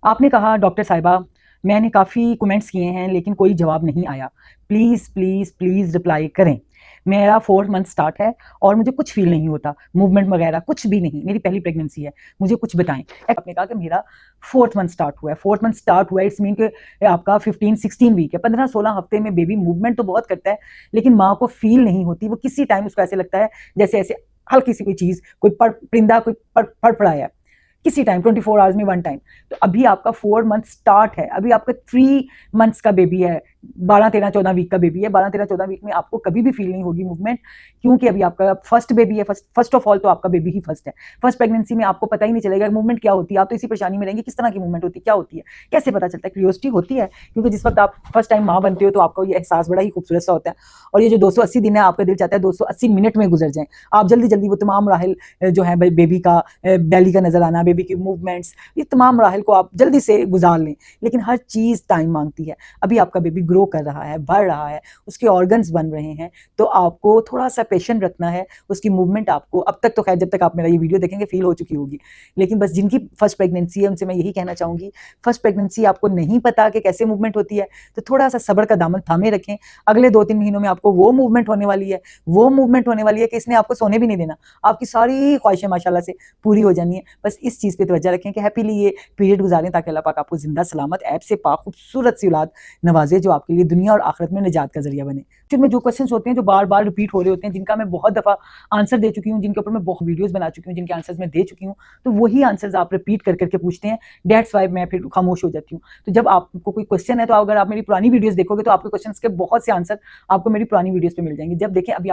आपने कहा डॉक्टर साहिबा मैंने काफ़ी कमेंट्स किए हैं लेकिन कोई जवाब नहीं आया। प्लीज़ प्लीज़ प्लीज़ रिप्लाई करें। मेरा 4th मंथ स्टार्ट है और मुझे कुछ फ़ील नहीं होता, मूवमेंट वगैरह कुछ भी नहीं। मेरी पहली प्रेगनेंसी है, मुझे कुछ बताएँ। आपने कहा कि मेरा 4th मंथ स्टार्ट हुआ है। 4th मंथ स्टार्ट हुआ है, इट्स मीन कि आपका 15-16 वीक है। 15-16 हफ्ते में बेबी मूवमेंट तो बहुत करता है, लेकिन माँ को फ़ील नहीं होती। वो किसी टाइम उसको ऐसे लगता है जैसे ऐसे हल्की सी कोई चीज़, कोई परिंदा कोई फड़फड़ाया है। किसी टाइम 24 आवर्स में वन टाइम। तो अभी आपका 4 मंथ स्टार्ट है, अभी आपका 3 मंथ्स का बेबी है, 12-13-14 वीक का बेबी है। 12-13-14 वीक में आपको कभी भी फील नहीं होगी मूवमेंट, क्योंकि अभी आपका फर्स्ट बेबी है। फर्स्ट ऑफ ऑल तो आपका बेबी ही फर्स्ट है। फर्स्ट प्रेगनेंसी में आपको पता ही नहीं चलेगा मूवमेंट क्या होती है। आप तो इसी परेशानी में रहेंगे, किस तरह की मूवमेंट होती है, क्या होती है, कैसे पता चलता है। क्यूरियोसिटी होती है, क्योंकि जिस वक्त आप फर्स्ट टाइम माँ बनते हो तो आपको ये एहसास बड़ा ही खूबसूरत सा होता है। और ये जो 280 दिन है, आपका दिल चाहता है 280 मिनट में गुजर जाए। आप जल्दी जल्दी वो तमाम राहल जो है बेबी का, बेली का नजर आना, बेबी की मूवमेंट्स, ये तमाम राहल को आप जल्दी से गुजार लें। लेकिन हर चीज़ टाइम मांगती है। अभी आपका बेबी ग्रो कर रहा है, बढ़ रहा है, उसके ऑर्गन्स बन रहे हैं, तो आपको थोड़ा सा पेशेंट रखना है। उसकी मूवमेंट आपको अब तक तो खैर जब तक आप मेरा ये वीडियो देखेंगे फील हो चुकी होगी, लेकिन बस जिनकी फर्स्ट प्रेगनेंसी है उनसे मैं यही कहना चाहूँगी, फर्स्ट प्रेगनेंसी आपको नहीं पता कि कैसे मूवमेंट होती है, तो थोड़ा सा सब्र का दामन थामे रखें। अगले 2-3 महीनों में आपको वो मूवमेंट होने वाली है, वो मूवमेंट होने वाली है कि इसने आपको सोने भी नहीं देना। आपकी सारी ख्वाहिशें माशाल्लाह से पूरी हो जानी है। बस इस चीज़ पे तवज्जो रखें कि हैप्पीली ये पीरियड गुजारें, ताकि अल्लाह पाक आपको जिंदा सलामत ऐब से पाक खूबसूरत सी औलाद नवाजे, जो आपके लिए दुनिया और आखिरत में निजात का जरिया बने। में जो क्वेश्चन होते हैं जो बार बार रिपीट हो रहे होते हैं, जिनका मैं बहुत दफ़ा आंसर दे चुकी हूँ, जिनके ऊपर मैं बहुत वीडियोस बना चुकी हूँ, जिनके आंसर्स मैं दे चुकी हूँ, तो वही आंसर्स आप रिपीट कर करके पूछते हैं। डेट्स वाई मैं फिर खामोश हो जाती हूँ। तो जब आपको कोई क्वेश्चन है, तो अगर आप मेरी पुरानी वीडियोस देखोगे तो आपके क्वेश्चन के बहुत से आंसर आपको मेरी पुरानी वीडियोस पे मिल जाएंगे। जब देखें अभी